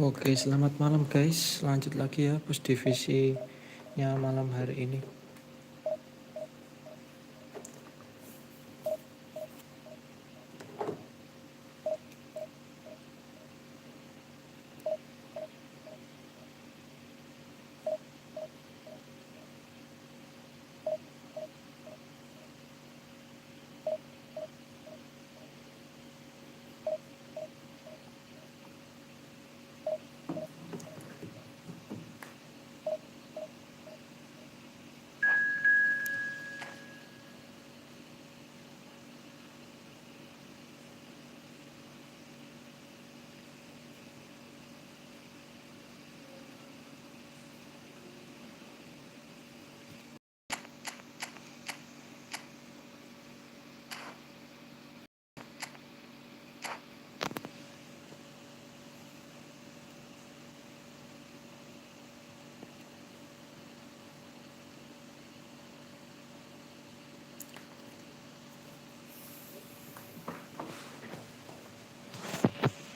Oke, selamat malam guys. Lanjut lagi ya bus divisinya malam hari ini.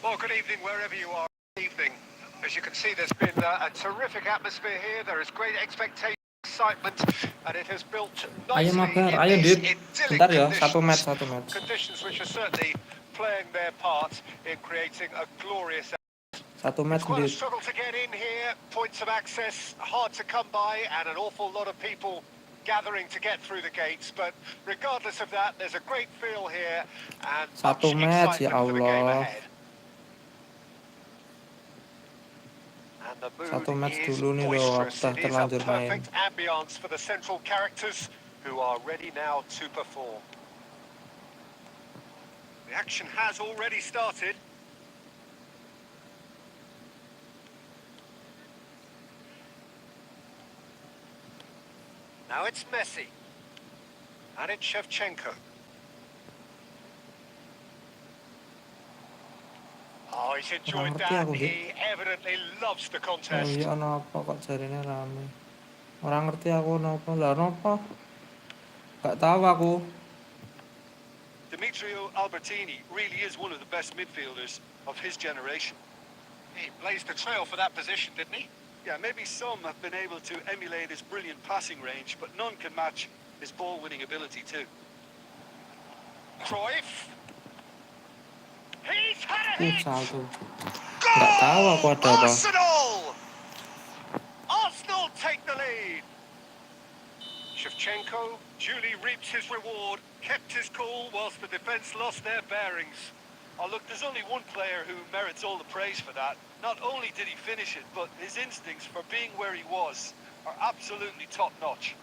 Well, good evening wherever you are. Evening. As you can see, there's been a terrific atmosphere here. There is great expectation, excitement, and it has built Ayo nicely mabar, in ayo these Dit. idyllic Bentar ya, conditions. satu match. Conditions which are certainly playing their part in creating a glorious. Satu match It's quite a Dit. struggle to get in here. Points of access hard to come by, and an awful lot of people gathering to get through the gates. But regardless of that, there's a great feel here and much Satu match ya excitement for the game Allah. ahead. And the Satu mood match is dulu nih loh, aku boisterous. udah It is a terlanjur main. perfect ambience for the central characters who are ready now to perform. The action has already started. Now it's Messi. And it's Shevchenko. Oh, he's enjoyed that. He evidently loves the contest. Oh iya, apa kok jarine rame. Orang ngerti aku napa. Lah napa? Gak tahu aku. Demetrio Albertini really is one of the best midfielders of his generation. He blazed the trail for that position, didn't he? Yeah, maybe some have been able to emulate his brilliant passing range, but none can match his ball-winning ability too. Cruyff. He's had a hit! Salto. Gak tahu Goal! aku ada apa. Arsenal take the lead. Shevchenko duly reaps his reward, kept his cool whilst the defence lost their bearings. Oh look, there's only one player who merits all the praise for that. Not only did he finish it, but his instincts for being where he was are absolutely top-notch.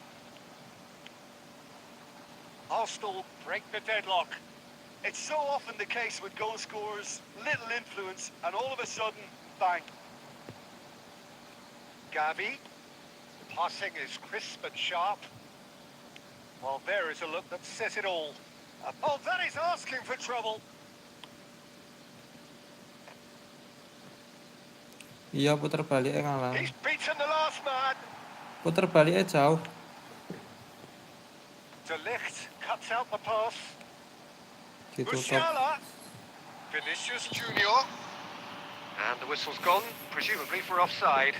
Arsenal break the deadlock. It's so often the case with goal scorers, little influence, and all of a sudden, bang. Gavi, passing is crisp and sharp. Well, there is a look that says it all. Oh, that is asking for trouble. Iya, puter balik ngalah. He's beaten the last man. Puter balik jauh. De Ligt cuts out the pass. Ditutup. Vinicius Junior. And the whistle's gone, presumably for offside.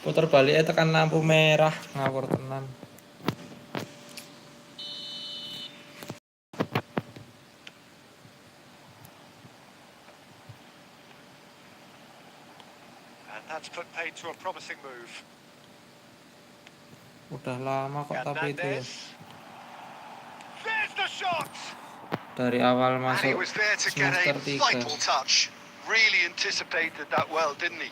Puter balik tekan lampu merah, ngawur tenan. And that's put paid to a promising move. Udah lama kok tapi itu ya. There's the shot. Dari awal masuk and he was there to get a semester 3. vital touch. Really anticipated that well, didn't he?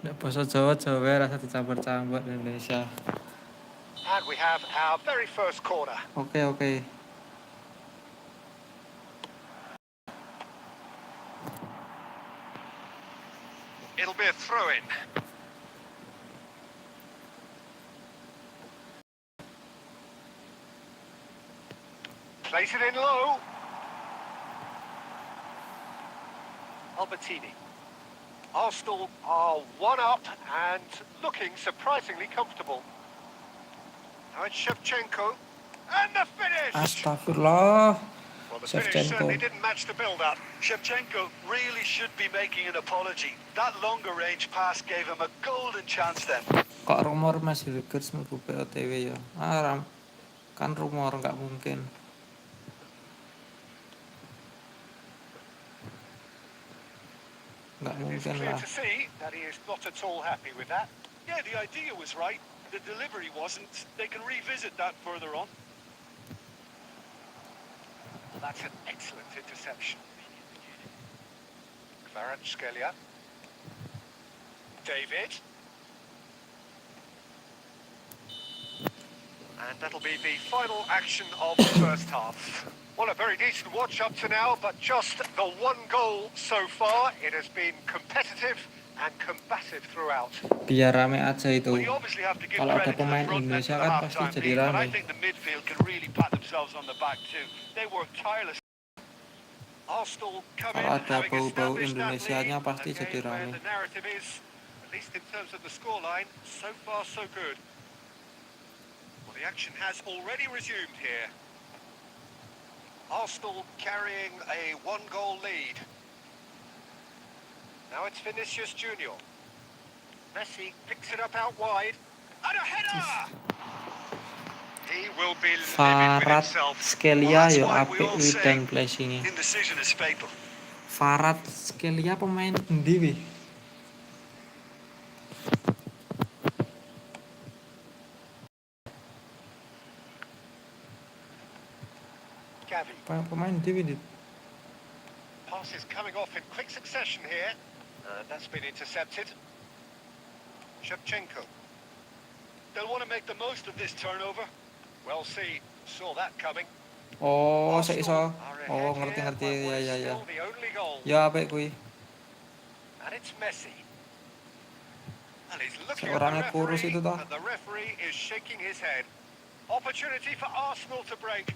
Nek basa Jawa rasa dicampur-campur Indonesia. And we have our very first corner. Oke. It'll be a throw-in. Place it in low. Albertini. Arsenal are one up and looking surprisingly comfortable. Now it's Shevchenko. And the finish! Astagfirullah. Well, the finish Shevchenko. certainly didn't match the build-up. Shevchenko really should be making an apology. That longer range pass gave him a golden chance then. Kok rumor masih Lakers mlebu POTW ya? Kan rumor, nggak mungkin. Nggak It's mungkin clear lah. to see that he is not at all happy with that. Yeah, the idea was right. The delivery wasn't. They can revisit that further on. Well, that's an excellent interception. Kvaratskhelia. David. And that'll be the final action of the first half. Well, a very decent watch up to now, but just the one goal so far. It has been competitive and combative throughout. Biar rame aja itu. Well, you obviously have to give Kalau ada credit to the pemain front men Indonesia for the kan pasti half-time jadi lead, but I rame. think the midfield can really pat themselves on the back too. They work tirelessly. Arsenal come in Kalau ada having bau-bau established that Indonesianya lead. pasti A jadi game where rame. the narrative is, at least in terms of the scoreline, so far so good. Well, the action has already resumed here. Arsenal carrying a one-goal lead. Now it's Vinicius Junior. Messi picks it up out wide. And a header! He will be livid with Farad himself. Skelia Well, yo that's why we apik all wi say dan flashingnya. indecision is fatal. Farad Skelia pemain endi wi? Gavi. Pemain endi wi? Pass is coming off in quick succession here. And that's been intercepted. Shevchenko. They'll want to make the most of this turnover. Well seen. Saw that coming. Oh, saya iso. Arsenal are Oh, ahead here, ngerti. but what is Ya. still the only goal. Ya apik kuwi. And it's Messi. And he's looking Seorangnya at the kurus referee, itu toh. and the referee is shaking his head. Opportunity for Arsenal to break.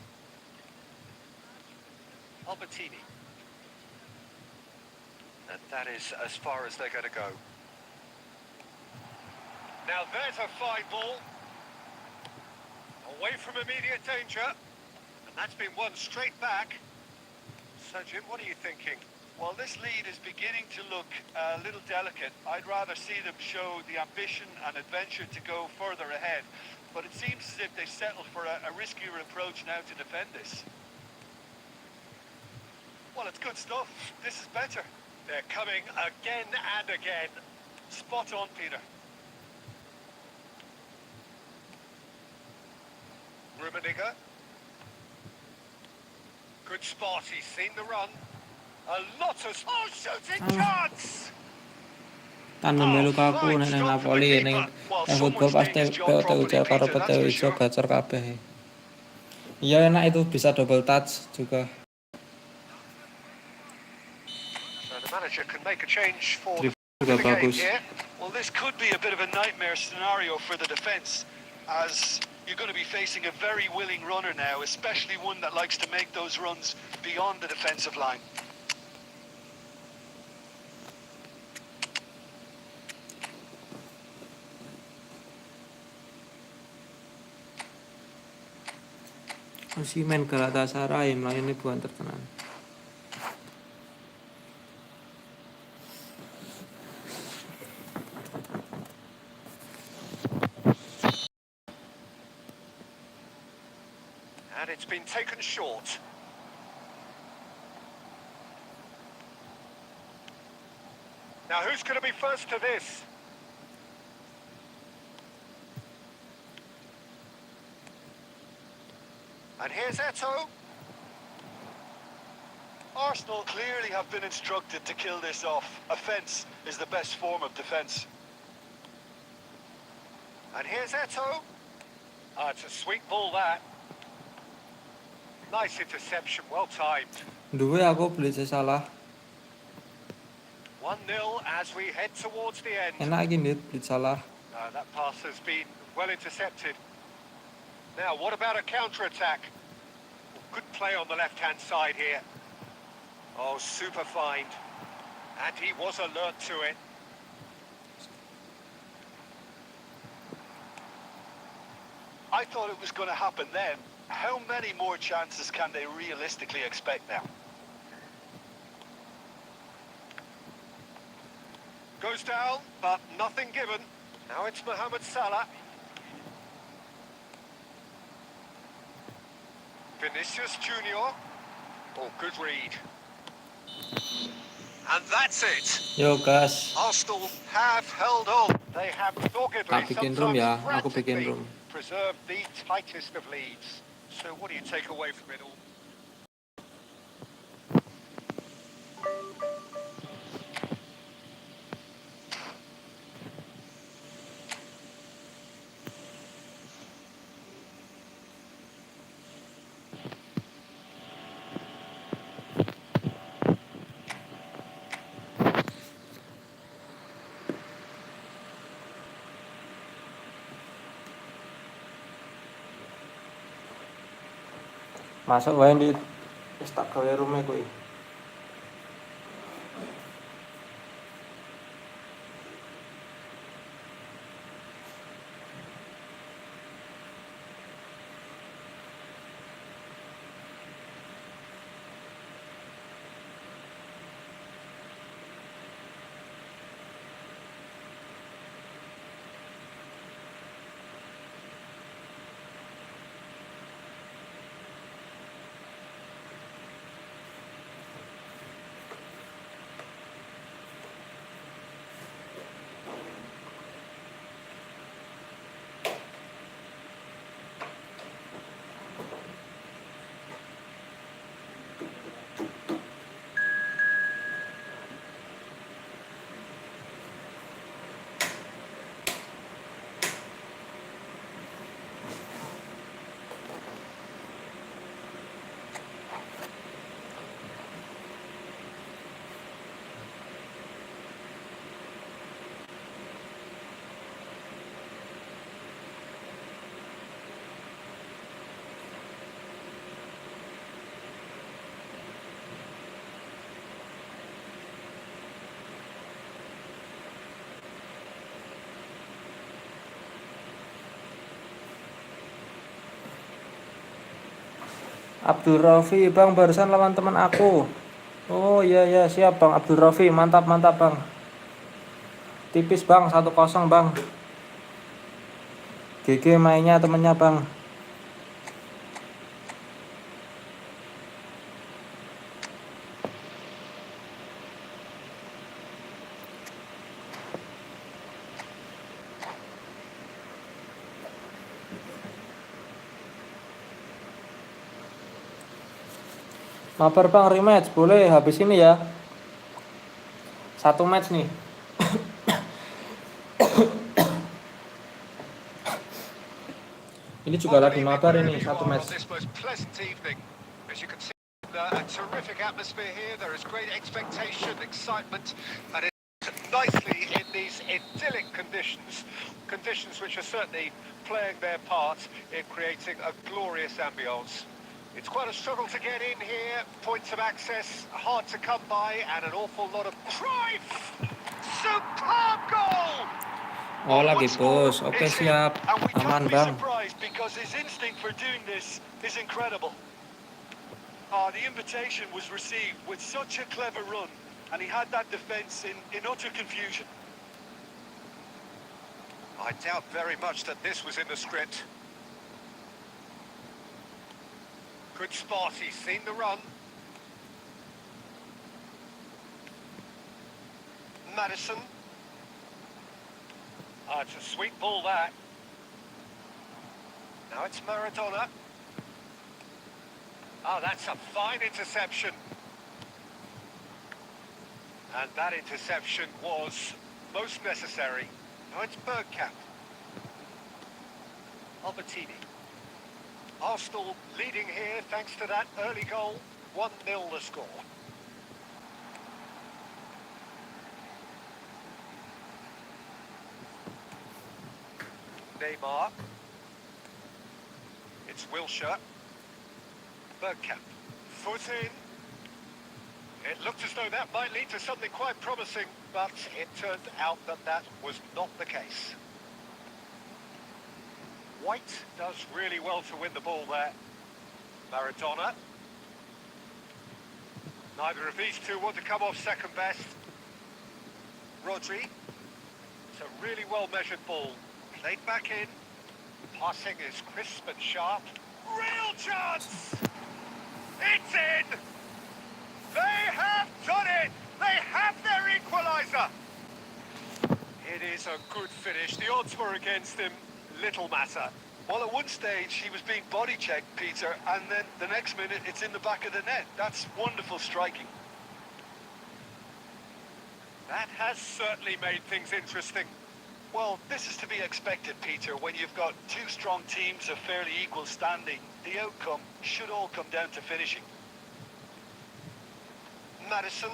Albertini. And that is as far as they're going to go. Now there's a fine ball. Away from immediate danger. And that's been won straight back. So Jim, what are you thinking? Well, this lead is beginning to look a little delicate. I'd rather see them show the ambition and adventure to go further ahead. But it seems as if they settled for a riskier approach now to defend this. Well, it's good stuff. This is better. They're coming again and again. Spot on, Peter. Rummenigge. Good spot. He's seen the run. A lot of shooting chance. Kan melu kaku nek nang Napoli ning efootball pasti POT ujar karo PT ijo gacor kabeh. Iya enak itu bisa double touch juga. So the manager can make a change for the Juga game bagus. here. Well, this could be a bit of a nightmare scenario for the defence, as you're going to be facing a very willing runner now, especially one that likes to make those runs beyond the defensive line. Osimhen Galatasaray melayani bukan tertenan. And it's been taken short. Now who's going to be first to this? And here's Eto'o. Arsenal clearly have been instructed to kill this off. Offence is the best form of defence. And here's Eto'o. It's a sweet ball, that. Nice interception, well timed. Duwe aku beli salah. 1-0 as we head towards the end. Enak iki Dit, beli salah. That pass has been well intercepted. Now, what about a counter-attack? Good play on the left-hand side here. Oh, super find. And he was alert to it. I thought it was going to happen then, How many more chances can they realistically expect now? Goes down, but nothing given. Now it's Mohamed Salah. Vinicius Junior. Oh, good read. And that's it. Yo gas, Arsenal have held on. They have doggedly, tak bikin room sometimes ya, aku bikin frantically, room. preserved the tightest of leads. So what do you take away from it all? Masuk wae di wis tak gawe room kuwi. Abdul Rafi, bang barusan lawan teman aku. Oh iya iya siap bang Abdul Rafi, mantap mantap bang. Tipis bang 1-0 bang. GG mainnya temennya bang. Mabar bang rematch boleh habis ini ya. 1 match nih. Ini juga lagi mabar ini 1 match. As you can see, a terrific atmosphere here. There is great expectation, excitement, and it's nicely in these idyllic conditions which are certainly playing their part in creating a glorious ambience. It's quite a struggle to get in here. Points of access hard to come by, and an awful lot of Cruyff. Superb goal. Oh lagi bos, oke siap, aman bang. Because his instinct for doing this is incredible. The invitation was received with such a clever run, and he had that defence in utter confusion. I doubt very much that this was in the script. Good spot, he's seen the run. Madison. It's a sweet ball, that. Now it's Maradona. That's a fine interception. And that interception was most necessary. Now it's Bergkamp. Albertini. Arsenal leading here thanks to that early goal. 1-0 the score. Neymar. It's Wilshere. Bergkamp. Foot in. It looked as though that might lead to something quite promising, but it turned out that that was not the case. White does really well to win the ball there. Maradona. Neither of these two want to come off second best. Rodri. It's a really well-measured ball. Played back in. Passing is crisp and sharp. Real chance! It's in! They have done it! They have their equaliser! It is a good finish. The odds were against him. Little matter. Well, at one stage he was being body checked, Peter, and then the next minute it's in the back of the net. That's wonderful striking. That has certainly made things interesting. Well, this is to be expected, Peter, when you've got two strong teams of fairly equal standing. The outcome should all come down to finishing. Madison.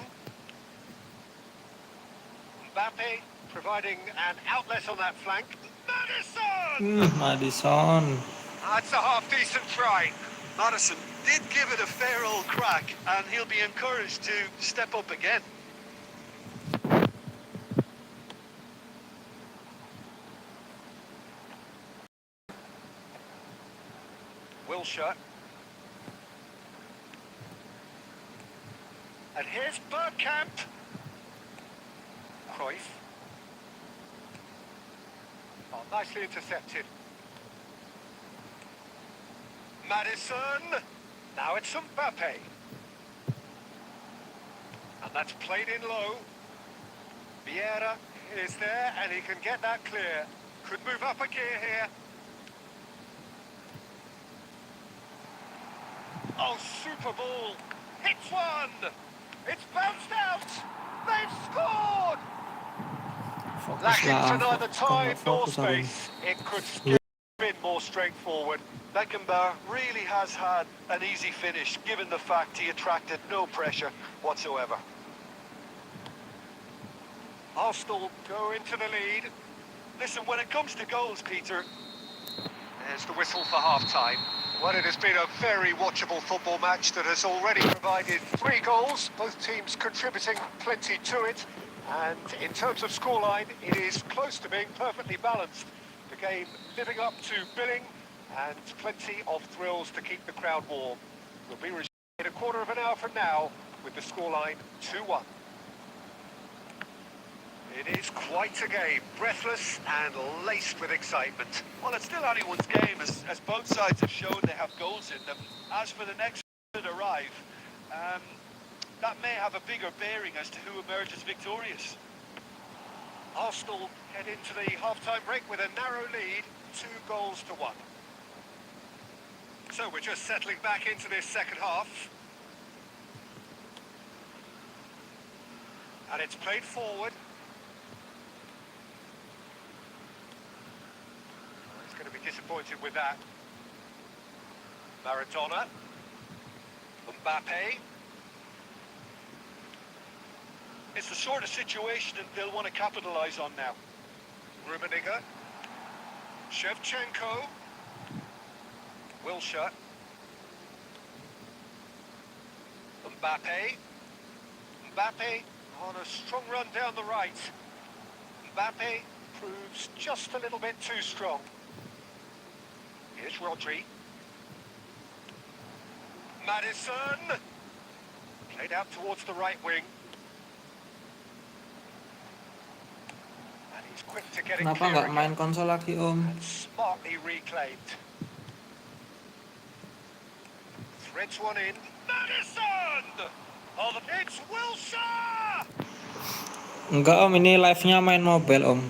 Mbappe providing an outlet on that flank. Madison! Madison. That's a half-decent try. Madison did give it a fair old crack, and he'll be encouraged to step up again. Wilshere. And here's Bergkamp. Cruyff. Oh, nicely intercepted. Madison. Now it's Mbappe. And that's played in low. Vieira is there, and he can get that clear. Could move up a gear here. Oh, super ball. Hits one. It's bounced out. They've scored. Lacking for neither time nor space. It could still have been more straightforward. Beckenbauer really has had an easy finish, given the fact he attracted no pressure whatsoever. Arsenal go into the lead. Listen, when it comes to goals, Peter, there's the whistle for half-time. Well, it has been a very watchable football match that has already provided 3 goals, both teams contributing plenty to it. And in terms of scoreline, it is close to being perfectly balanced. The game living up to billing, and plenty of thrills to keep the crowd warm. We'll be resumed in a quarter of an hour from now with the scoreline 2-1. It is quite a game, breathless and laced with excitement. Well, it's still anyone's game, as both sides have shown they have goals in them. As for the next that arrive, that may have a bigger bearing as to who emerges victorious. Arsenal head into the half-time break with a narrow lead, 2-1. So we're just settling back into this second half. And it's played forward. He's going to be disappointed with that. Maradona. Mbappe. It's the sort of situation that they'll want to capitalise on now. Rummenigge. Shevchenko. Wilshere. Mbappe. Mbappe on a strong run down the right. Mbappe proves just a little bit too strong. Here's Rodri. Madison. Played out towards the right wing. And he's quick to get it Kenapa clear nggak again. main konsol lagi, Om? And smartly reclaimed. Threads one in. Madison! Oh, it's Wilshere! Enggak, Om, ini live-nya main mobile, Om.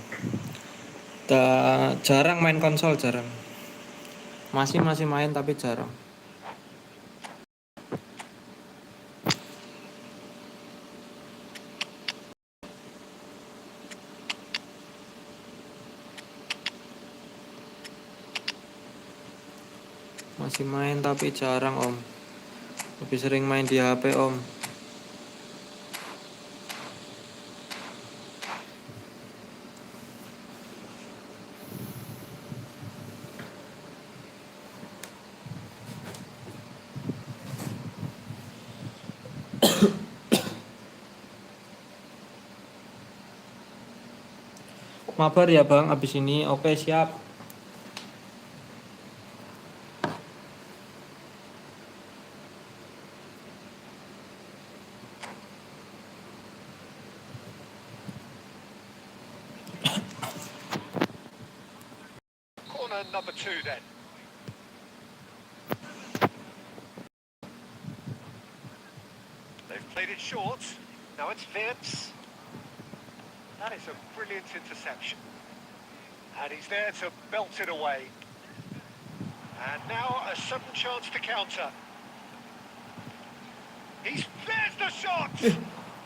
Jarang main konsol, jarang. Masih main tapi jarang. Masih main tapi jarang, Om. Lebih sering main di HP, Om. Mabar ya, Bang, abis ini. Oke, siap. man number 2 then. They've played it short. Now it's Vince. That is a brilliant interception. And he's there to belt it away. And now a sudden chance to counter. There's the shot!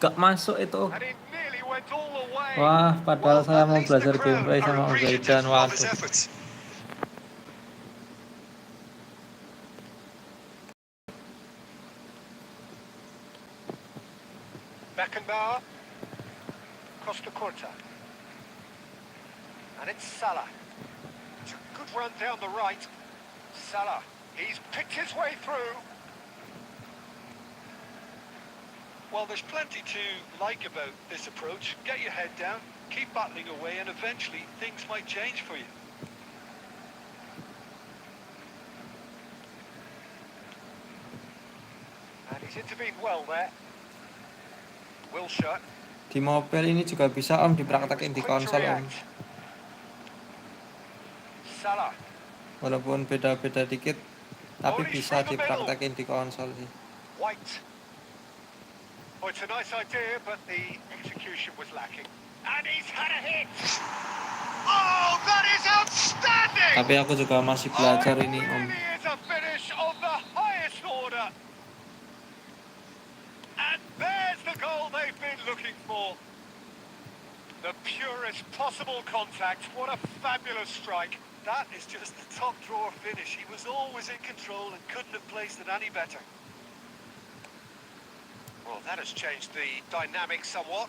Gak masuk itu. And it nearly went all the way. Wah, padahal saya mau belajar gameplay sama Om Zaidan. Of his Waduh. efforts. Beckenbauer. Costa Curta. And it's Salah. It's a good run down the right. Salah. He's picked his way through. Well, there's plenty to like about this approach. Get your head down, keep battling away, and eventually things might change for you. And he's intervened well there. Wilshere. Di mobil ini juga bisa Om dipraktekin di konsol Om. Salah. Walaupun beda-beda dikit, tapi bisa dipraktekin di konsol sih. White. Oh, it's a nice idea, but the execution was lacking. And he's had a hit. Oh, that is outstanding! Tapi aku juga masih belajar ini Om. It really is a finish of the highest order. And there's the goal they've been looking for. The purest possible contact. What a fabulous strike. That is just the top drawer finish. He was always in control and couldn't have placed it any better. Well, that has changed the dynamic somewhat.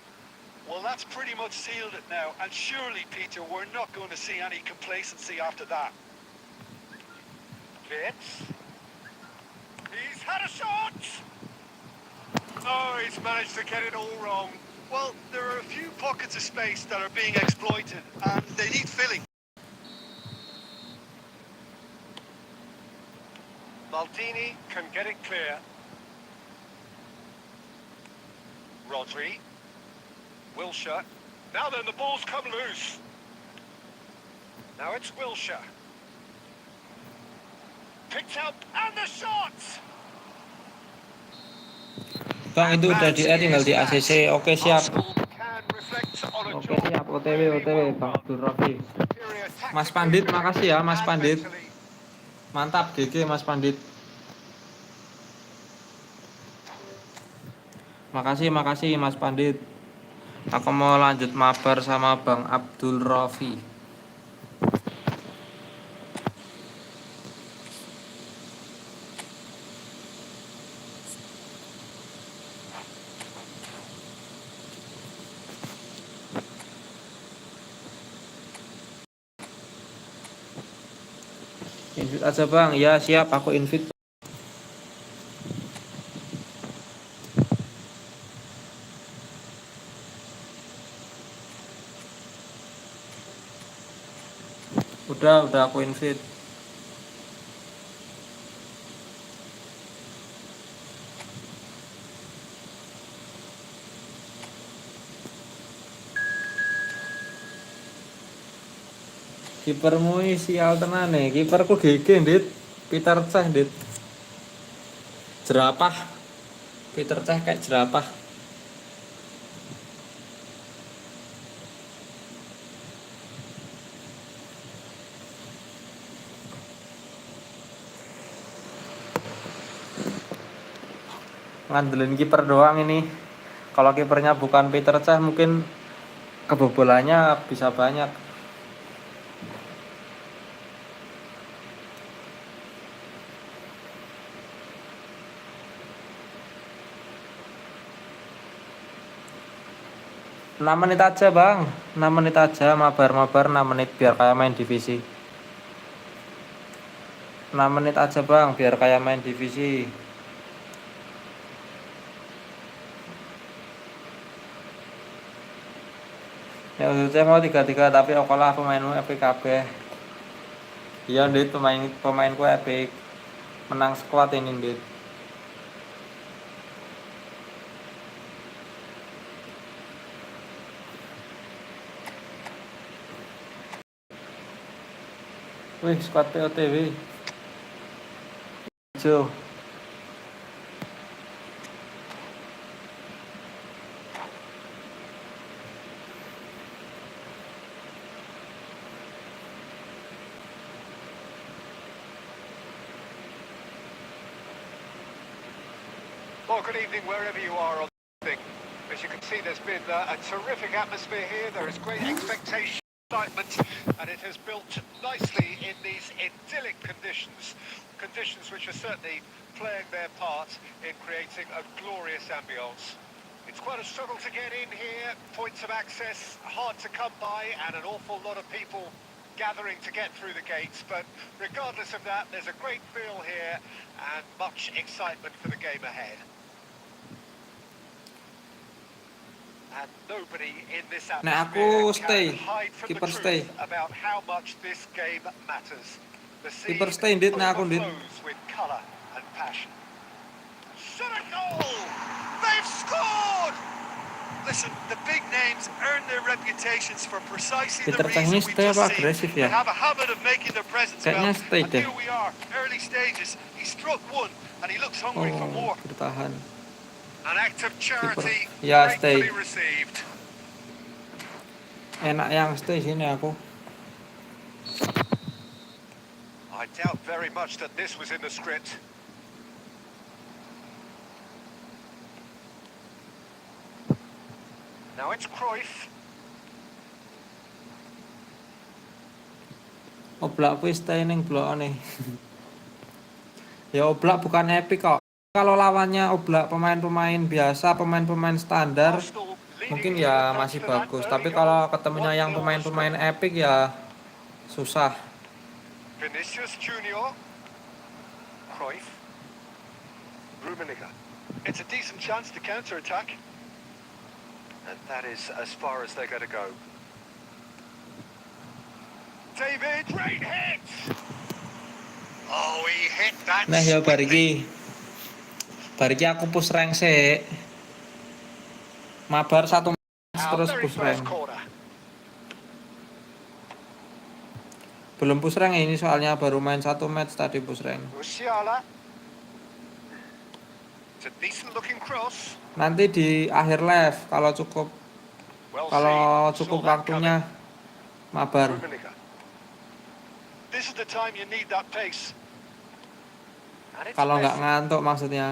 Well, that's pretty much sealed it now. And surely, Peter, we're not going to see any complacency after that. Vince. He's had a shot! Oh, he's managed to get it all wrong. Well, there are a few pockets of space that are being exploited, and they need filling. Maldini can get it clear. Rodri. Wilshere. Now then, the ball's come loose. Now it's Wilshere. Picked up, and the shot! Bang, itu udah di tinggal di ACC. Oke, siap. Oke, siap. OTW Bang Abdul Rafi. Mas Pandit, makasih ya Mas Pandit. Mantap GG Mas Pandit. Makasih Mas Pandit. Aku mau lanjut mabar sama Bang Abdul Rafi. Invite aja Bang. Ya siap, aku invite. Udah aku invite. Kipermu sial tenan nih. Kiperku GG, Dit. Peter Cech, Dit. Jerapah. Peter Cech kayak jerapah. Ngandelin kiper doang ini. Kalau kipernya bukan Peter Cech mungkin kebobolannya bisa banyak. 6 menit aja Bang, 6 menit aja, mabar 6 menit biar kayak main divisi. 6 menit aja Bang, biar kayak main divisi. Ya saya mau 3-3 tapi okolah pemainmu epic kabeh. Iya Dit, pemainku epic. Menang squad ini Dit. Wih, squad POTW. Hijau. Well, good evening wherever you are on the thing. As you can see, there's been a terrific atmosphere here. There is great expectation, excitement, and it has built nicely in these idyllic conditions. Conditions which are certainly playing their part in creating a glorious ambience. It's quite a struggle to get in here. Points of access hard to come by, and an awful lot of people gathering to get through the gates. But regardless of that, there's a great feel here and much excitement for the game ahead. And nobody in this Nah, atmosphere aku stay. can hide from the Keeper stay. truth about how much this game matters. The scene Keeper stay, Dit. Nah, aku, Dit. overflows with colour and passion. Shot a goal! They've scored! Listen, the big names earn their reputations for precisely the Peter reason Cech we stay just apa seen. agresif They ya? have a habit of making their presence Kayaknya felt. stay And deh. here we are, early stages. He struck one, and he looks hungry for Oh, more. bertahan. An act of charity Ya, stay. gratefully received. Enak yang stay sini aku. I doubt very much that this was in the script. Now it's Cruyff. Oblak kuwi stay ning blokane. Ya Oblak bukan epic kok. Kalau lawannya Oblak pemain-pemain biasa, pemain-pemain standar, Arsenal leading mungkin the ya thanks masih to that bagus. early Tapi goal. kalau ketemunya yang 1-0 pemain-pemain score. epic ya susah. Vinicius Junior. Cruyff. Rummenigge. It's a decent chance to counter-attack. And that is as far as they're going to go. David, great hit! Oh, he hit that Nah ya sweetly. bariki aku push rank sih. Mabar 1 match Our terus very push first rank. corner. Belum push rank ini soalnya baru main 1 match tadi push rank. Musiala. It's a decent-looking cross. Nanti di akhir live kalau cukup Well kalau seen. cukup Saw that waktunya mabar. Rummenigge. This is the time you need that pace. And it's Kalau nggak Messi. ngantuk maksudnya.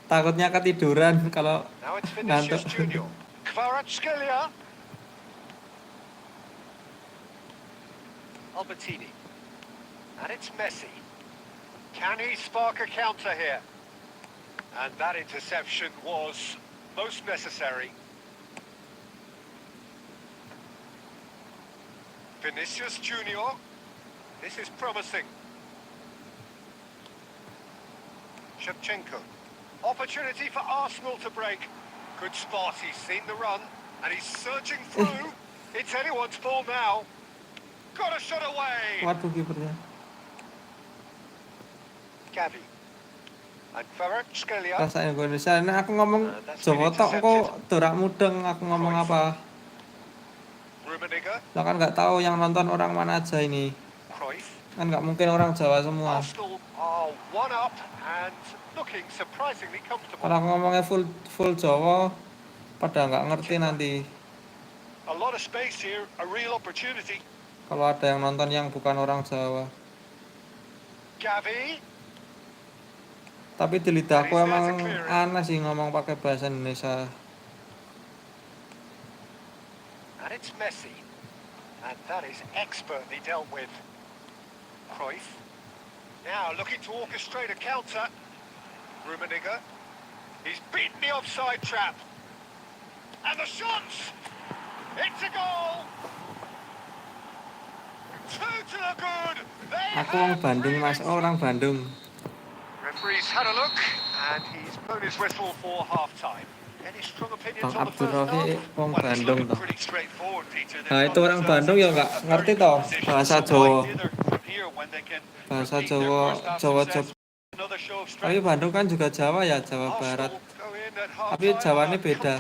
Takutnya ketiduran kalau Now it's ngantuk. Vinicius Junior. Kvaratskhelia. Albertini. And it's Messi. Can he spark a counter here? And that interception was most necessary. Vinicius Junior. This is promising. Shevchenko. Opportunity for Arsenal to break. Good spot. He's seen the run and he's surging through. It's anyone's ball now. Got a shot away. Waduh kipernya. Gavi. And Kvaratskhelia. Bahasa Indonesia. Nah aku ngomong Jawa tok kok dorak mudeng aku ngomong apa. Rummenigge. Lo kan nggak tahu yang nonton orang mana aja ini. Cruyff. Kan nggak mungkin orang Jawa semua. Arsenal are one up and looking surprisingly comfortable. Kalau aku ngomongnya full Jawa pada nggak ngerti nanti. A lot of space here, a real opportunity. Kalau ada yang nonton yang bukan orang Jawa. Gavi. Tapi di lidahku emang aneh sih ngomong pakai bahasa Indonesia. And it's Messi. And that is expertly dealt with. Cruyff. Now looking to orchestrate a counter. Rummenigge. He's beaten the offside trap. And the shots! It's a goal! Two to the good! They Aku orang Bandung mas, orang Bandung. Referee's had a look and he's blown his whistle for half-time. Any strong opinions Bang on the first Abdul Rafi half? orang Well, it's Bandung looking toh. pretty straightforward, Peter. Nah itu orang Bandung ya nggak ngerti toh bahasa Jawa. Bahasa Jawa, Jawa. Tapi Bandung kan juga Jawa ya, Jawa Barat. Tapi Jawanya beda.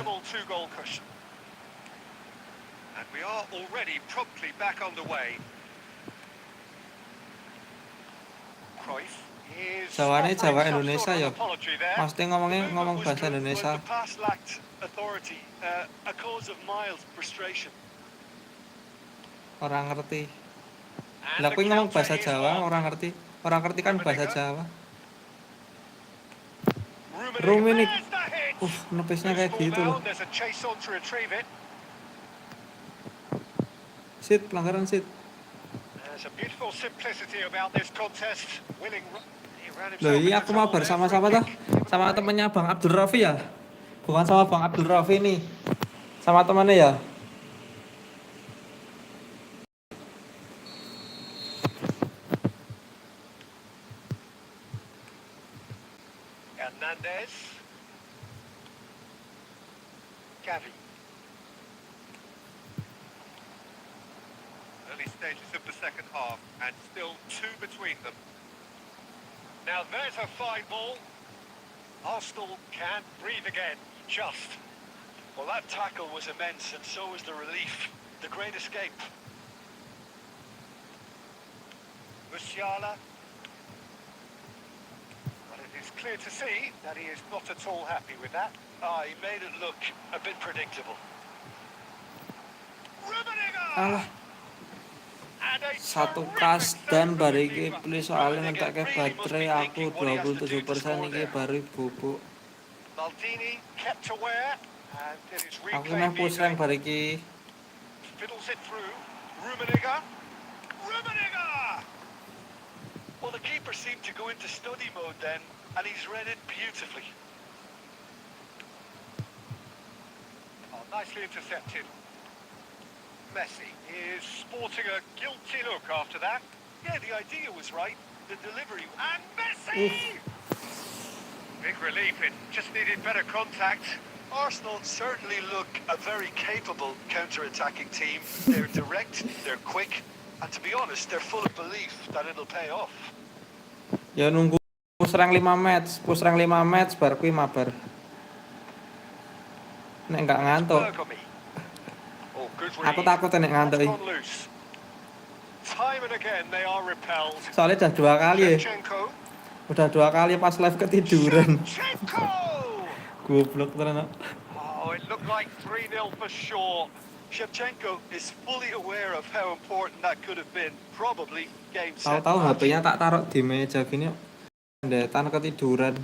And we are already promptly back on the way. Cruyff is Jawane Jawa offering some Indonesia sort of ya. apology there. Maksudnya The ngomong movement was bahasa good, but Indonesia. the pass lacked authority, a cause of mild frustration. Orang ngerti. And Lah the kuwi ngomong counter bahasa is Jawa, on. orang ngerti. Orang ngerti kan bahasa Rummenigge. Jawa. Rummenigge, Rummenigge. there's the hit. Nepisnya Loose kayak ball gitu now, loh. and there's a chase on to retrieve it. Sit, pelanggaran sit. There's a beautiful simplicity about this contest. Winning. He ran Loh himself iya into aku trouble mabar there. sama-sama Free tuh. kick given Sama away. temennya Bang Abdul Rafi ya. Bukan sama Bang Abdul Rafi nih. Sama temannya ya. Hernandez. Gavi. Early stages of the second half, and still two between them. Now there's a fine ball. Arsenal can breathe again, just. Well, that tackle was immense, and so was the relief. The great escape. Musiala. But it is clear to see that he is not at all happy with that. He made it look a bit predictable. Rummenigge! Alah. Satu kas dan bariki please soalnya ngentek baterai aku 27% iki baru bubuk. Maldini kept aware, and it is Aku replay meh push rank being bariki. fiddles it through. Rummenigge. Rummenigge! Well, the keeper seemed to go into study mode then, and he's read it beautifully. Oh, nicely intercepted. Messi is sporting a guilty look after that. Yeah, the idea was right. The delivery. And Messi! Big relief. It just needed better contact. Arsenal certainly look a very capable counter-attacking team. They're direct, they're quick, and to be honest, they're full of belief that it'll pay off. Ya nunggu push rank 5 match bar kuwi mabar. Nek enggak ngantuk. Oh, good Aku read. takut nek ngantuk iki. Gone loose. Time and again they are repelled. Soalnya udah 2 kali ya. Shevchenko. Udah 2 kali pas live ketiduran. Shevchenko! Goblok tenan. Oh, it looked like 3-0 for sure. Shevchenko is fully aware of how important that could have been. Probably game set. Tahu-tahu HP-nya tak taruh di meja gini. Ndetan ketiduran.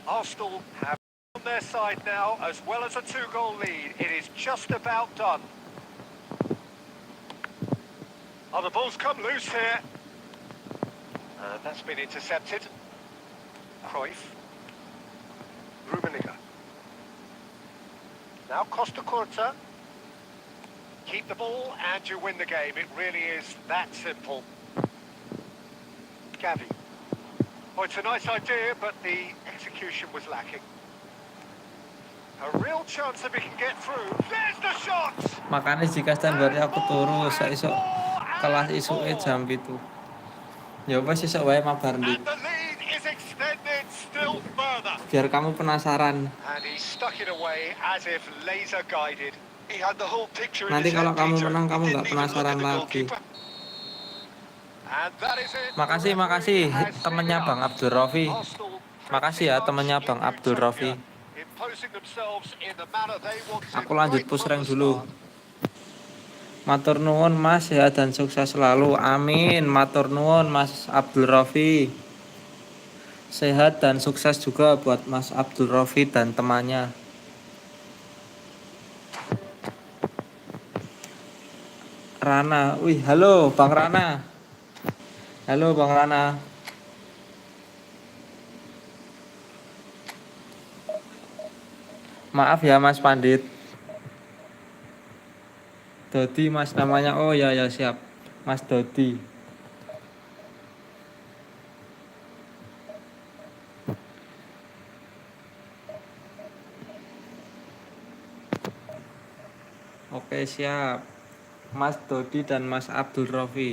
Arsenal have on their side now, as well as a 2-goal lead. It is just about done. Oh, the ball's come loose here. That's been intercepted. Cruyff. Rummenigge. Now Costa Curta. Keep the ball and you win the game. It really is that simple. Gavi. Oh, it's a nice idea, but the execution was lacking. A real chance that we can get through. There's the shot! Makanya jika standarnya aku turu esuk kelas isuke jam 7. Ya wes esuk wae mabar And ndik. the lead is extended still further. Biar kamu penasaran. And he stuck it away as if laser guided. He had the whole picture in Nanti his kalau head, kamu Peter. menang He kamu didn't nggak even look at penasaran the lagi. goalkeeper. And that is it. Makasih The temennya referee Bang has Abdul seen Rafi. enough. Arsenal Makasih pretty ya much temennya Bang in Abdul Rafi. utopia, imposing themselves in the manner they wanted Aku lanjut right push from rank the dulu. start. Matur nuwun Mas ya dan sukses selalu. Amin. Matur nuwun Mas Abdul Rafi. Sehat dan sukses juga buat Mas Abdul Rafi dan temannya. Rana. Wih, halo Bang Rana. Halo Bang Rana. Maaf ya Mas Pandit. Dodi Mas namanya. Oh ya ya siap. Mas Dodi. Oke siap. Mas Dodi dan Mas Abdul Rafi.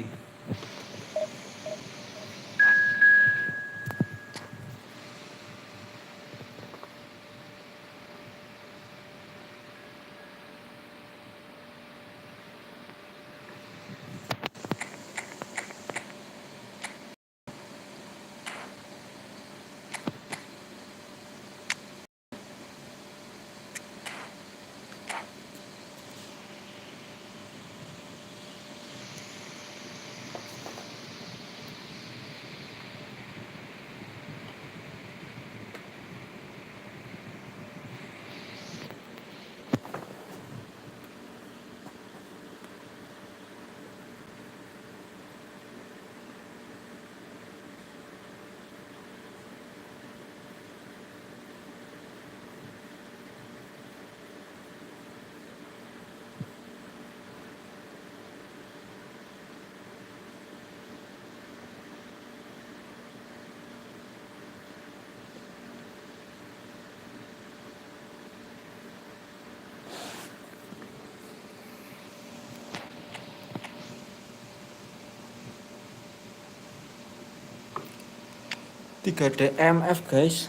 3 DMF guys,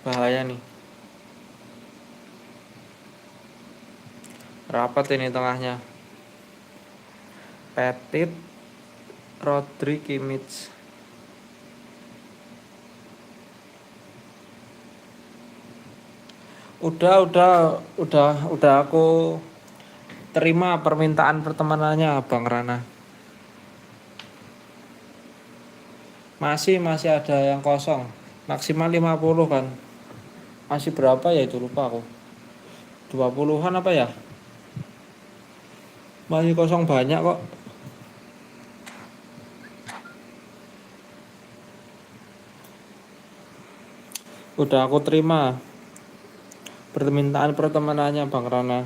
bahaya nih, rapat ini tengahnya. Petit, Rodri, Kimmich. Udah aku terima permintaan pertemanannya Bang Rana. Masih ada yang kosong. Maksimal 50 kan. Masih berapa ya itu lupa aku. 20-an apa ya? Masih kosong banyak kok. Udah aku terima permintaan pertemanannya Bang Rana.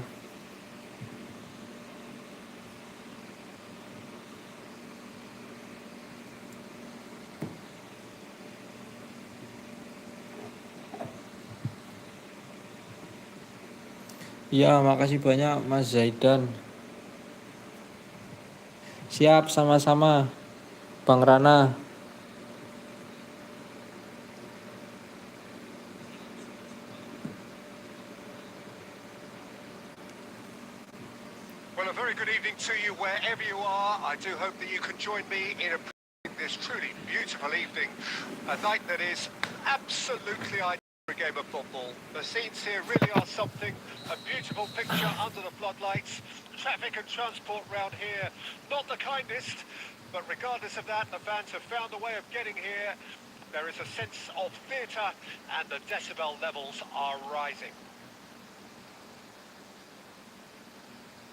Ya, makasih banyak Mas Zaidan. Siap, sama-sama Bang Rana. Well, a very good evening to you wherever you are. I do hope that you can join me in this truly beautiful evening, a night that is absolutely ideal for a game of football. The scenes here really are something, a beautiful picture under the floodlights. Traffic and transport round here, not the kindest, but regardless of that, the fans have found a way of getting here. There is a sense of theatre and the decibel levels are rising.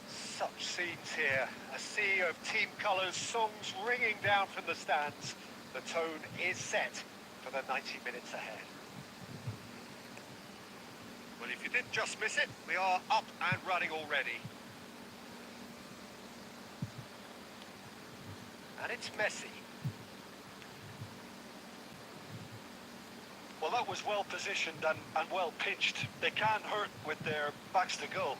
Such scenes here, a sea of team colours, songs ringing down from the stands. The tone is set for the 90 minutes ahead. Well, if you didn't just miss it, we are up and running already. And it's messy. Well, that was well positioned and well pitched. They can't hurt with their backs to goal.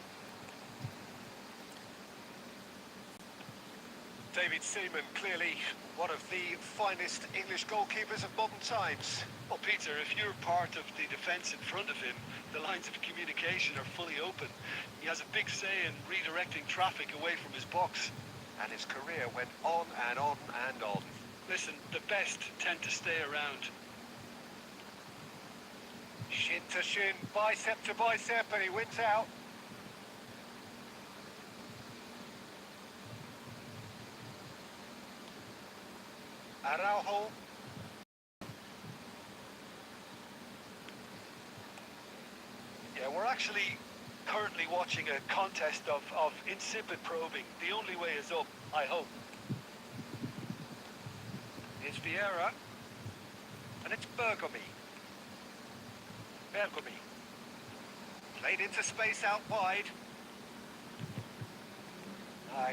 David Seaman, clearly one of the finest English goalkeepers of modern times. Well, Peter, if you're part of the defence in front of him, the lines of communication are fully open. He has a big say in redirecting traffic away from his box. And his career went on and on and on. Listen, the best tend to stay around. Shin to shin, bicep to bicep, and he wins out. Araujo. Yeah, we're actually currently watching a contest of insipid probing. The only way is up, I hope. It's Vieira. And it's Bergomi. Played into space out wide.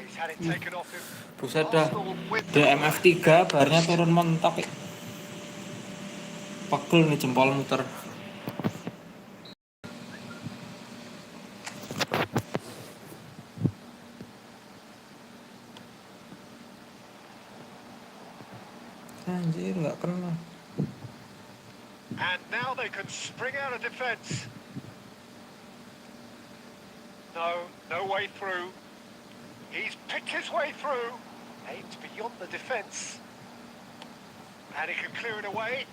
He's had it taken off him. Buset dah. DMF 3 barnya turun mentok. Pegel nih jempol muter. Anjir, nggak kena. And now they can spring out of defence. No way through. He's picked his way through. Aimed beyond the defence. And he can clear it away.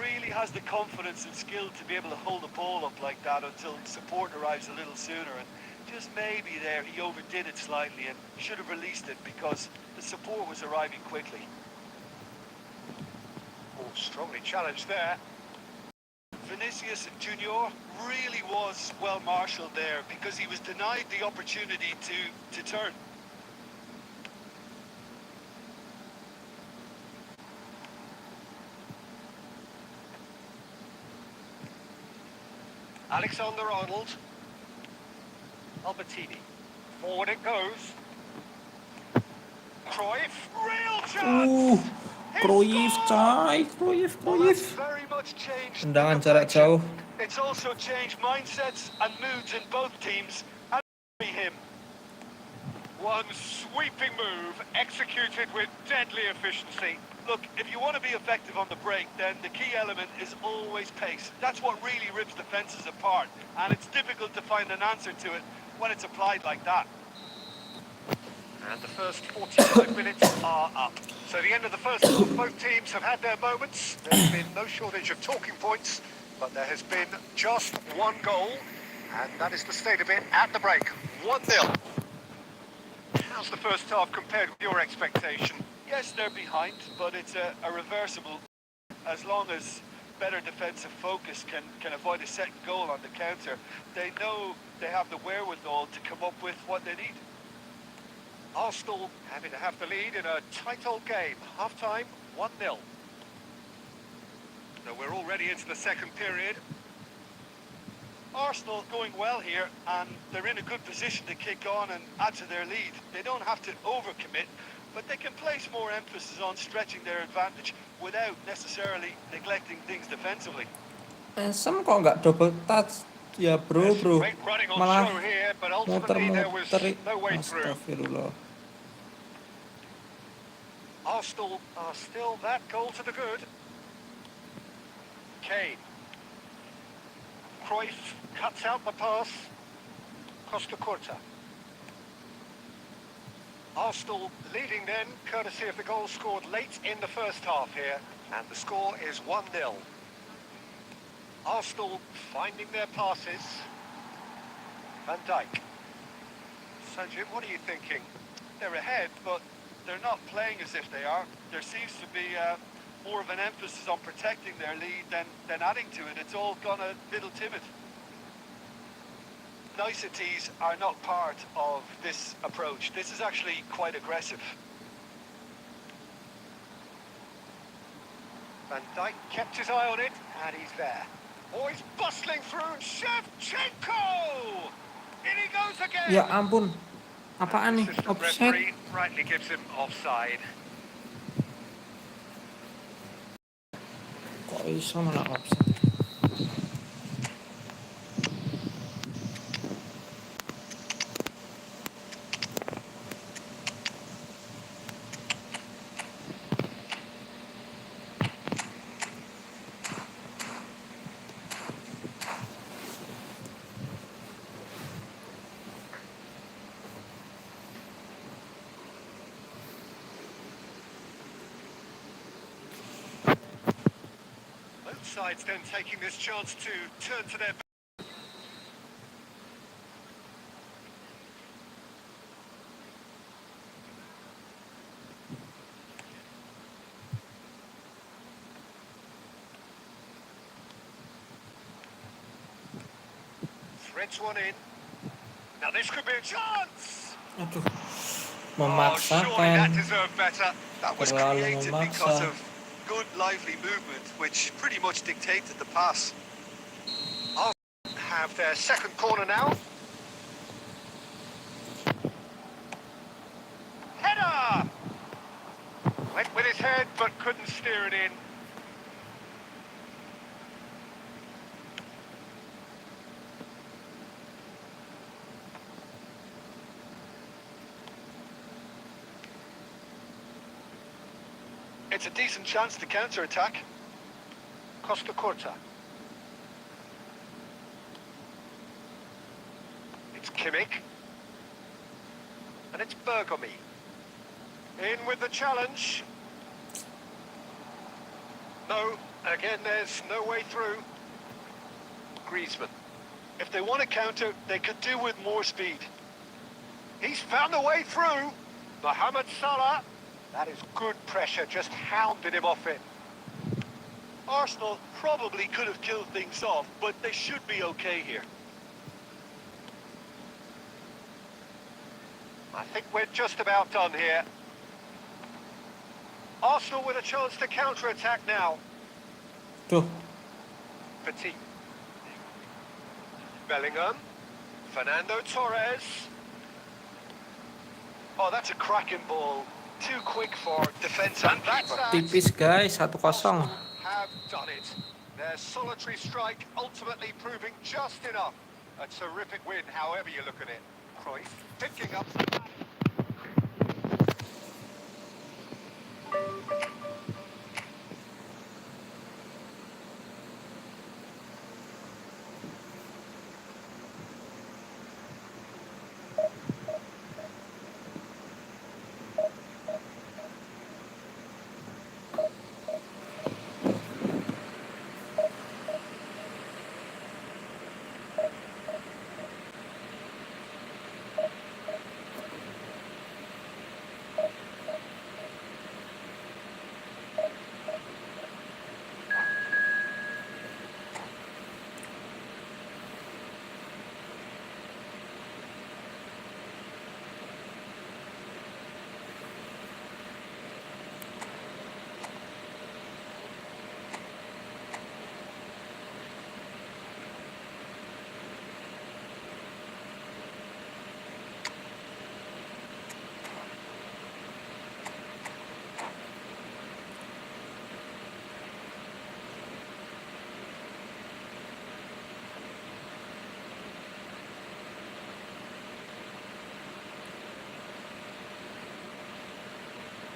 Really has the confidence and skill to be able to hold the ball up like that until support arrives a little sooner. And just maybe there he overdid it slightly and should have released it because the support was arriving quickly. Oh, strongly challenged there. Vinicius Junior really was well marshalled there because he was denied the opportunity to turn. Alexander-Arnold. Albertini. Forward it goes. Cruyff. Real chance! Cruyff, coy. Cruyff. Very much changed Tendangan the jarak jauh. It's also changed mindsets and moods in both teams. And him. One sweeping move, executed with deadly efficiency. Look, if you want to be effective on the break, then the key element is always pace. That's what really rips defences apart, and it's difficult to find an answer to it when it's applied like that. And the first 45 minutes are up. So the end of the first half, both teams have had their moments. There's been no shortage of talking points, but there has been just one goal, and that is the state of it at the break. 1-0. How's the first half compared with your expectation? Yes, they're behind, but it's a reversible. As long as better defensive focus can avoid a second goal on the counter, they know they have the wherewithal to come up with what they need. Arsenal having to have the lead in a tight old game. Half-time, 1-0. So we're already into the second period. Arsenal going well here, and they're in a good position to kick on and add to their lead. They don't have to overcommit, but they can place more emphasis on stretching their advantage without necessarily neglecting things defensively. Sam kok nggak double touch ya bro, Great running on malah show here, but ultimately there was muter-muter. no way through. Astagfirullah. Arsenal are still that goal to the good. Kane. Cruyff cuts out the pass. Costa Curta. Arsenal leading then, courtesy of the goal scored late in the first half here, and the score is 1-0. Arsenal finding their passes. Van Dijk. Sanjit, what are you thinking? They're ahead, but they're not playing as if they are. There seems to be more of an emphasis on protecting their lead than adding to it. It's all gone a little timid. Niceties are not part of this approach. This is actually quite aggressive. Van Dijk kept his eye on it, and he's there. Oh, he's bustling through. Shevchenko! In he goes again! Ya ampun, apaan nih? Assistant Offside? referee rightly gives him offside. Kok iso malah offside? Both sides then taking this chance to turn to their... Threads one in. Now this could be a chance! Aduh, Oh, surely that memaksakan. deserved better. That was Terlalu created because memaksa. of good, lively movement, which pretty much dictated the pass. Arsenal have their second corner now. Header! Went with his head, but couldn't steer it in. It's a decent chance to counter-attack. Costa Curta. It's Kimmich. And it's Bergomi. In with the challenge. No, again there's no way through. Griezmann. If they want to counter, they could do with more speed. He's found a way through. Mohamed Salah. That is good pressure, just hounded him off it. Arsenal probably could have killed things off, but they should be okay here. I think we're just about done here. Arsenal with a chance to counter-attack now. Tuh, Petit. Bellingham. Fernando Torres. Oh, that's a cracking ball. Too quick for defence and that's that. tipis guys, 1-0. Arsenal have done it. Their solitary strike ultimately proving just enough. A terrific win, however you look at it. Cruyff picking up some...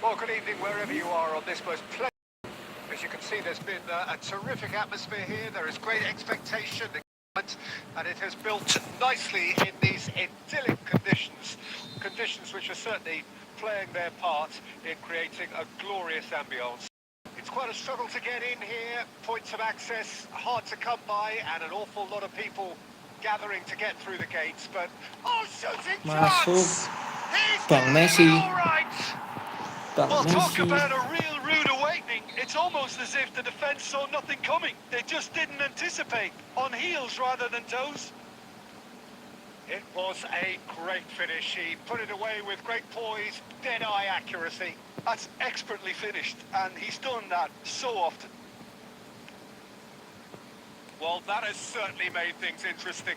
Well, good evening wherever you are on this most pleasant. As you can see, there's been a terrific atmosphere here. There is great expectation, and it has built nicely in these idyllic conditions. Conditions which are certainly playing their part in creating a glorious ambience. It's quite a struggle to get in here. Points of access hard to come by, and an awful lot of people gathering to get through the gates. But shooting Masuk chance! He's Bang doing Messi. it all right. Bang Well, talk Messi. about a real rude awakening. It's almost as if the defence saw nothing coming. They just didn't anticipate. On heels rather than toes. It was a great finish. He put it away with great poise, dead-eye accuracy. That's expertly finished, and he's done that so often. Well, that has certainly made things interesting.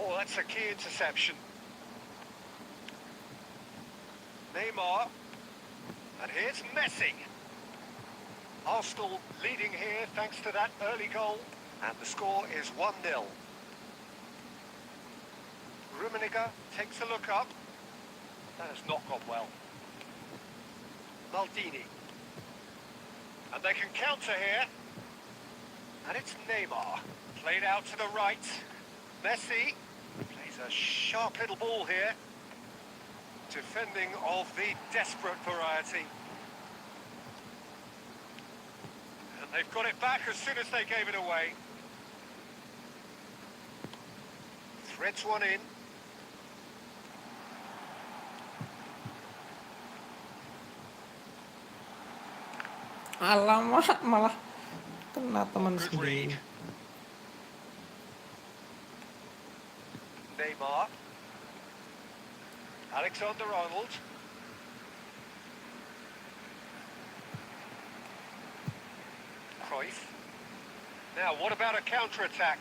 Oh, that's a key interception. Neymar. And here's Messi. Arsenal leading here thanks to that early goal. And the score is 1-0. Rummenigge takes a look up. That has not gone well. Maldini. And they can counter here. And it's Neymar. Played out to the right. Messi plays a sharp little ball here. Defending of the desperate variety. And they've got it back as soon as they gave it away. Threads one in. Alamak, malah kena teman Good sendiri. read. Neymar. Alexander-Arnold. Cruyff. Now, what about a counter-attack?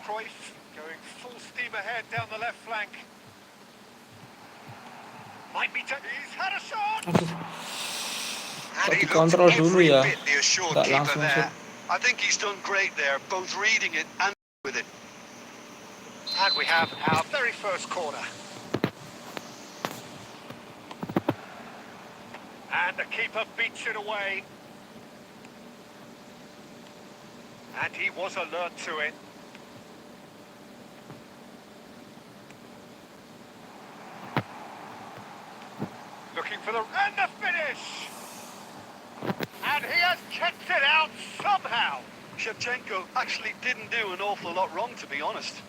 Cruyff going full steam ahead down the left flank. Might be he's had a shot! Aduh, And kok he dikontrol looked dulu every ya? bit the assured Nggak keeper langsung there. shoot. I think he's done great there, both reading it and with it. And we have our very first corner. And the keeper beats it away. And he was alert to it. Looking for and the finish! And he has kept it out somehow. Shevchenko actually didn't do an awful lot wrong, to be honest.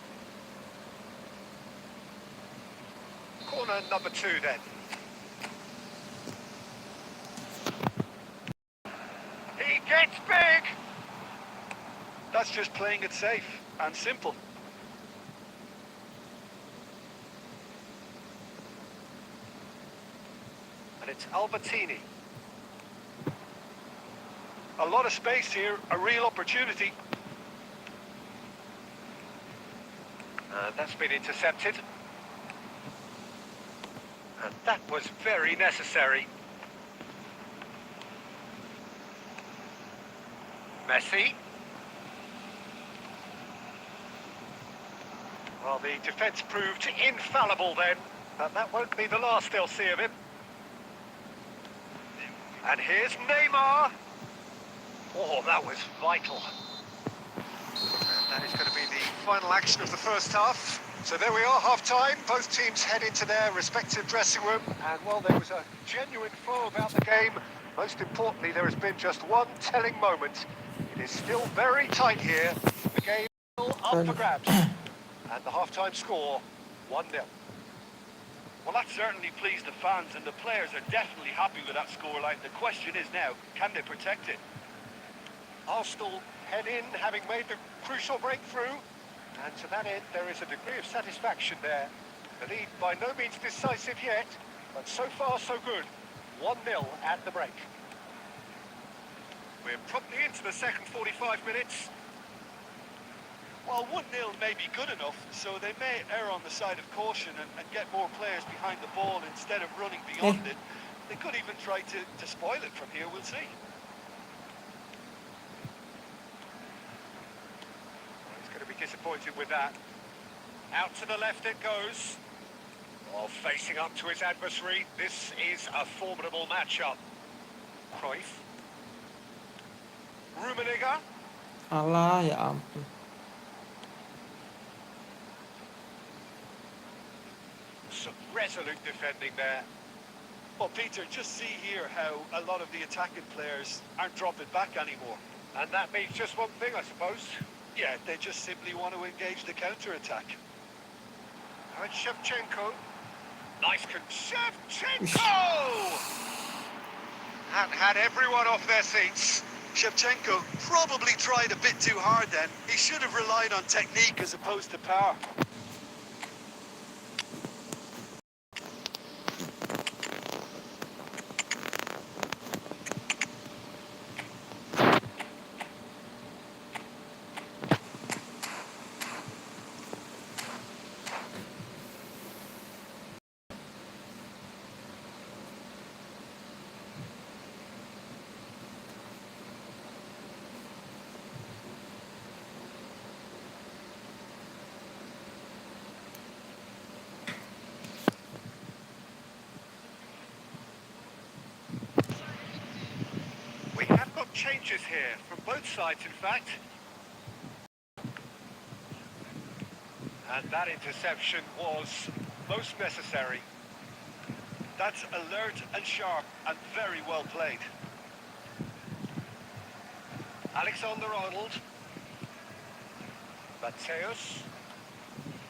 Corner number 2 then. He gets big! That's just playing it safe and simple. And it's Albertini. A lot of space here, a real opportunity. That's been intercepted. And that was very necessary. Messi. Well, the defence proved infallible then. And that won't be the last they'll see of him. And here's Neymar. Oh, that was vital. And that is going to be the final action of the first half. So there we are, half-time. Both teams head into their respective dressing room. And while there was a genuine flow about the game, most importantly, there has been just one telling moment. It is still very tight here. The game is still up for grabs. And the half-time score, 1-0. Well, that certainly pleased the fans, and the players are definitely happy with that scoreline. The question is now, can they protect it? Arsenal head in, having made the crucial breakthrough. And to that end, there is a degree of satisfaction there. The lead by no means decisive yet, but so far so good. 1-0 at the break. We're promptly into the second 45 minutes. Well, 1-0 may be good enough, so they may err on the side of caution and get more players behind the ball instead of running beyond it. They could even try to spoil it from here, we'll see. He's going to be disappointed with that. Out to the left it goes. While facing up to his adversary, this is a formidable matchup. Cruyff. Rummenigge. Alah, ya ampun. Some resolute defending there. Well, Peter, just see here how a lot of the attacking players aren't dropping back anymore. And that means just one thing, I suppose. Yeah, they just simply want to engage the counter-attack. Now it's Shevchenko. Nice Shevchenko! And had everyone off their seats. Shevchenko probably tried a bit too hard then. He should have relied on technique as opposed to power. We have got changes here, from both sides in fact. And that interception was most necessary. That's alert and sharp and very well played. Alexander-Arnold. Mateus.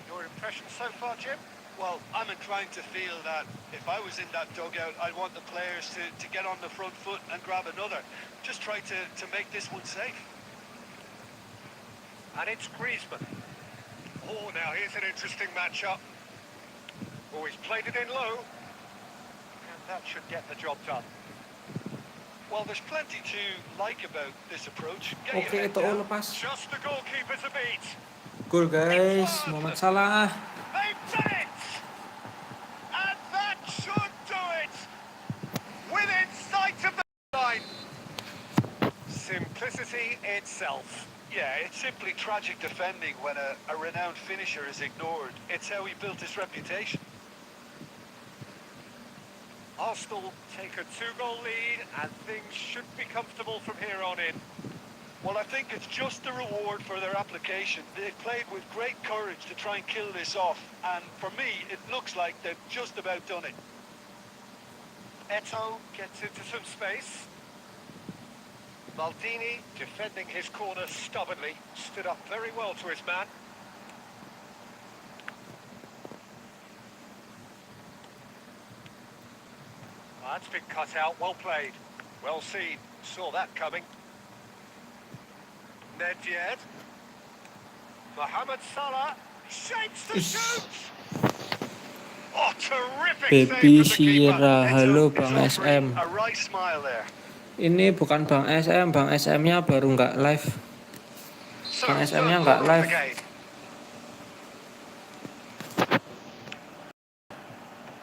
Your impression so far, Jim? Well, I'm inclined to feel that if I was in that dugout, I'd want the players to get on the front foot and grab another. Just try to make this one safe. And it's Griezmann. Oh, now here's an interesting matchup. Oh, he's played it in low. And that should get the job done. Well, there's plenty to like about this approach. Get your Oke, head itu down. lepas. Just the goalkeeper to beat. Gol guys, Muhammad Salah. They've done it! And that should do it! Within sight of the line. Simplicity itself. Yeah, it's simply tragic defending when a renowned finisher is ignored. It's how he built his reputation. Arsenal take a 2-goal lead and things should be comfortable from here on in. Well, I think it's just the reward for their application. They played with great courage to try and kill this off. And for me, it looks like they've just about done it. Eto'o gets into some space. Maldini, defending his corner stubbornly, stood up very well to his man. That's been cut out, well played. Well seen, saw that coming. Nedved. Mohamed Salah shapes the shoot! Oh, terrific save from Baby the keeper. Sira, halo It's Bang offering SM. a right smile there. Ini bukan Bang SM, Bang SM-nya baru nggak live. So, Bang third SM-nya nggak quarter of the live. game.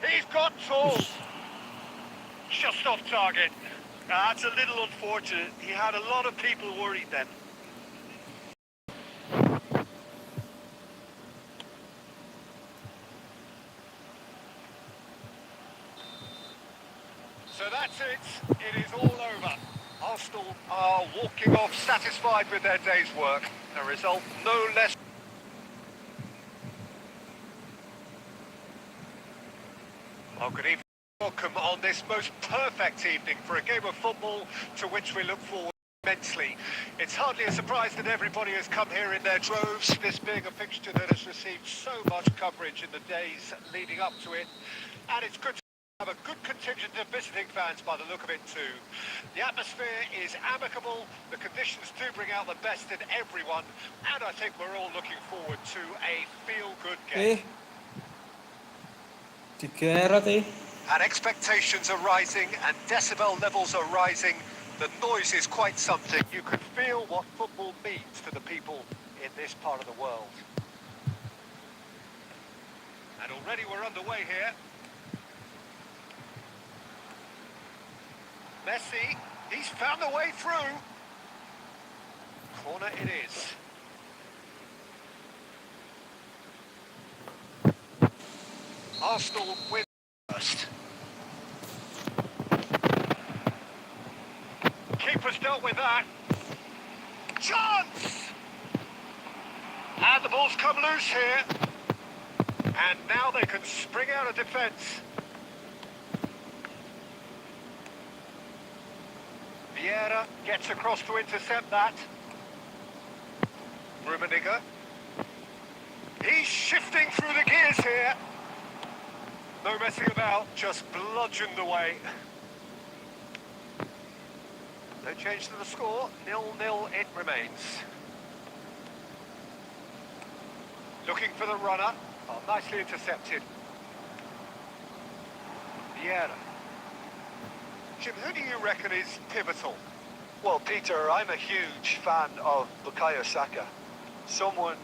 He's got tools. Just off target. That's a little unfortunate. He had a lot of people worried then. So that's it. It is all over. Arsenal are walking off satisfied with their day's work. A result no less. Well, good evening. Welcome on this most perfect evening for a game of football to which we look forward immensely. It's hardly a surprise that everybody has come here in their droves, this being a fixture that has received so much coverage in the days leading up to it. And it's good to have a good contingent of visiting fans by the look of it too. The atmosphere is amicable, the conditions do bring out the best in everyone, and I think we're all looking forward to a feel-good game. Digeret And expectations are rising and decibel levels are rising. The noise is quite something. You can feel what football means to the people in this part of the world. And already we're underway here. Messi, he's found a way through. Corner it is. Arsenal win first. Keeper's dealt with that. Chance! And the ball's come loose here. And now they can spring out of defence. Vieira gets across to intercept that. Rummenigge. He's shifting through the gears here. No messing about, just bludgeoned away. No change to the score, 0-0 it remains. Looking for the runner. Oh, nicely intercepted. Vieira. Jim, who do you reckon is pivotal? Well, Peter, I'm a huge fan of Bukayo Saka. Someone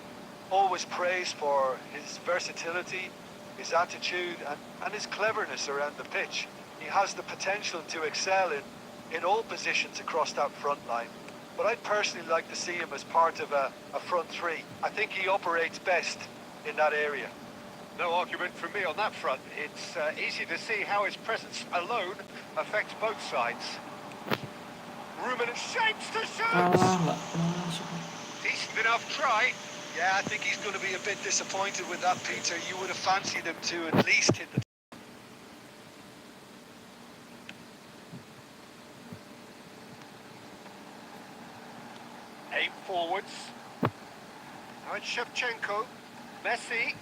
always praised for his versatility, his attitude, and his cleverness around the pitch. He has the potential to excel in all positions across that front line. But I'd personally like to see him as part of a front three. I think he operates best in that area. No argument from me on that front. It's easy to see how his presence alone affects both sides. Rumen shapes to shoot! Nggak masuk. Decent enough try. Yeah, I think he's going to be a bit disappointed with that, Peter. You would have fancied him to at least hit the... Aim forwards. Now it's Shevchenko. Messi.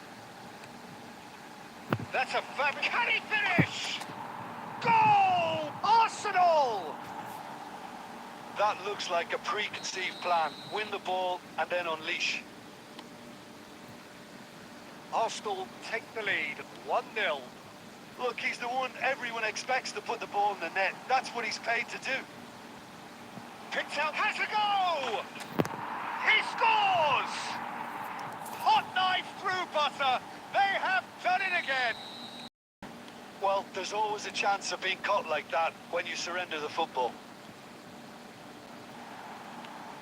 That's a fabulous... Can he finish? Goal! Arsenal! That looks like a preconceived plan. Win the ball and then unleash. Arsenal take the lead, 1-0. Look, he's the one everyone expects to put the ball in the net. That's what he's paid to do. Picked out, has a go! He scores! Hot knife through butter. They have done it again. Well, there's always a chance of being caught like that when you surrender the football.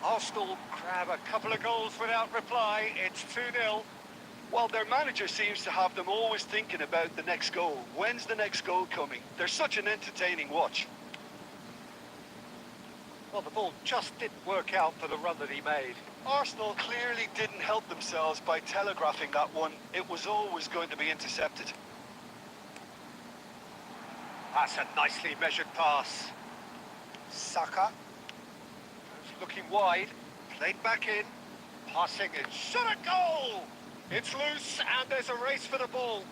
Arsenal grab a couple of goals without reply. It's 2-0. Well, their manager seems to have them always thinking about the next goal. When's the next goal coming? They're such an entertaining watch. Well, the ball just didn't work out for the run that he made. Arsenal clearly didn't help themselves by telegraphing that one. It was always going to be intercepted. That's a nicely measured pass. Saka. Looking wide. Played back in. Passing it. Shot a goal! It's loose and there's a race for the ball.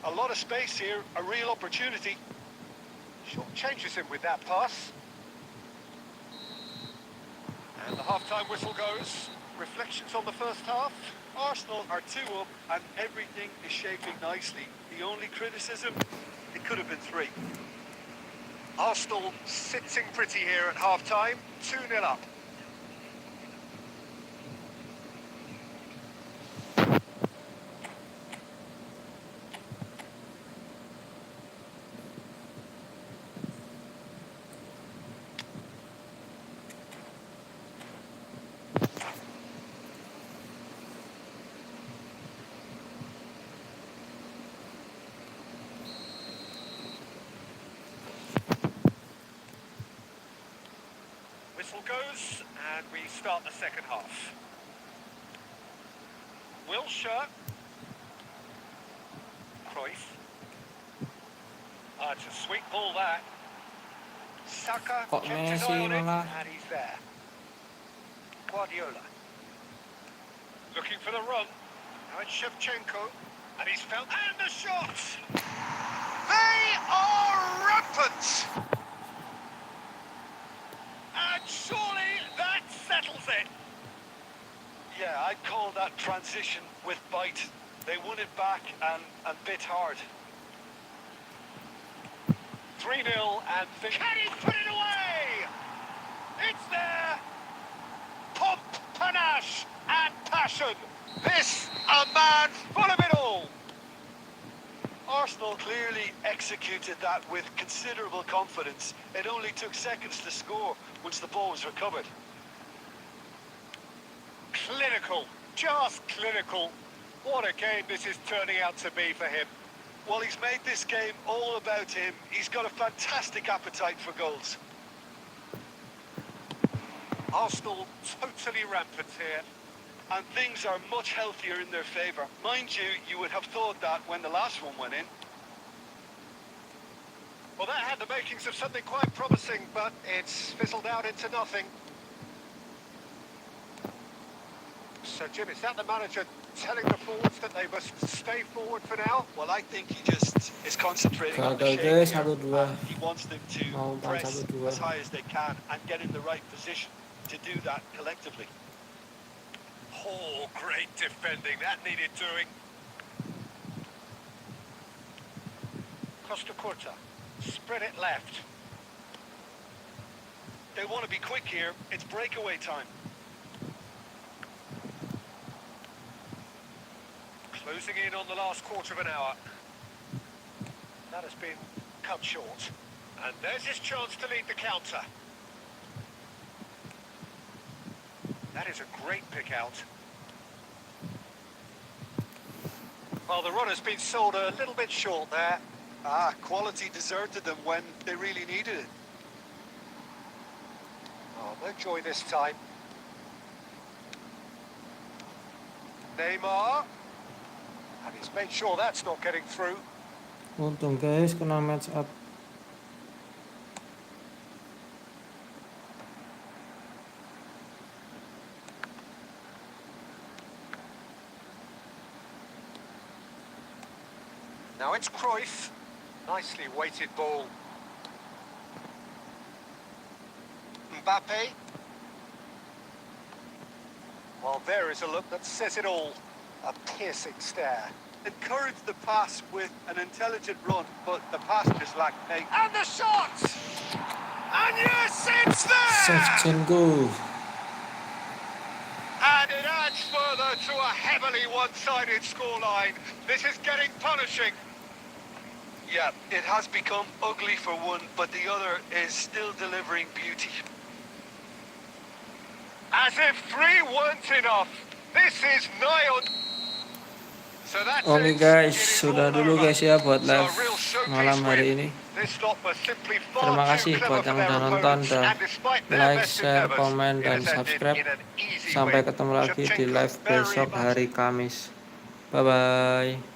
A lot of space here, a real opportunity. Short changes him with that pass. And the half-time whistle goes. Reflections on the first half. Arsenal are 2 up and everything is shaping nicely. The only criticism, it could have been 3. Arsenal sitting pretty here at half-time. 2-0 up. Whistle goes, and we start the second half. Wilshere. Cruyff. It's a sweet ball, that. Saka Kok kept his Messi eye on it, malah? and he's there. Guardiola. Looking for the run. Now it's Shevchenko, and he's found... And the shot! They are rampant! And surely that settles it. Yeah, I'd call that transition with bite. They won it back and bit hard. 3-0 and... Can he put it away? It's there! Pomp, panache and passion. This, a man full of it all. Arsenal clearly executed that with considerable confidence. It only took seconds to score once the ball was recovered. Clinical, Just clinical. What a game this is turning out to be for him. Well, he's made this game all about him. He's got a fantastic appetite for goals. Arsenal totally rampant here. And things are much healthier in their favour. Mind you, you would have thought that when the last one went in. Well, that had the makings of something quite promising, but it's fizzled out into nothing. So, Jim, is that the manager telling the forwards that they must stay forward for now? Well, I think he just is concentrating on the Gagal shape guys, here, 1-2. and he wants them to Mau press 1-2. as high as they can and get in the right position to do that collectively. Oh, great defending. That needed doing. Costa Curta. Spread it left. They want to be quick here. It's breakaway time. Closing in on the last quarter of an hour. That has been cut short. And there's his chance to lead the counter. That is a great pick out. Well, the run has been sold a little bit short there. Quality deserted them when they really needed it. Oh, no joy this time. Neymar. And he's made sure that's not getting through. Untung guys kena match up. Now it's Cruyff. Nicely weighted ball. Mbappe. Well, there is a look that says it all. A piercing stare. Encouraged the pass with an intelligent run, but the pass just lacked pace. And the shot! And yes, it's there! Shevchenko. And it adds further to a heavily one-sided scoreline. This is getting punishing. Yeah, it has become ugly for one, but the other is still delivering beauty. As if 3 weren't enough. This is nigh on. So that's Oke it. guys, It is sudah all dulu over. guys ya buat So a live real showcase malam hari win. ini. This lot was simply far Terima too kasih clever buat for yang their udah nonton, opponents, udah and despite their like, best share, endeavours, komen, it dan has ended subscribe. in an easy Sampai win. ketemu lagi di Shevchenko live very besok much hari Kamis. Bye bye.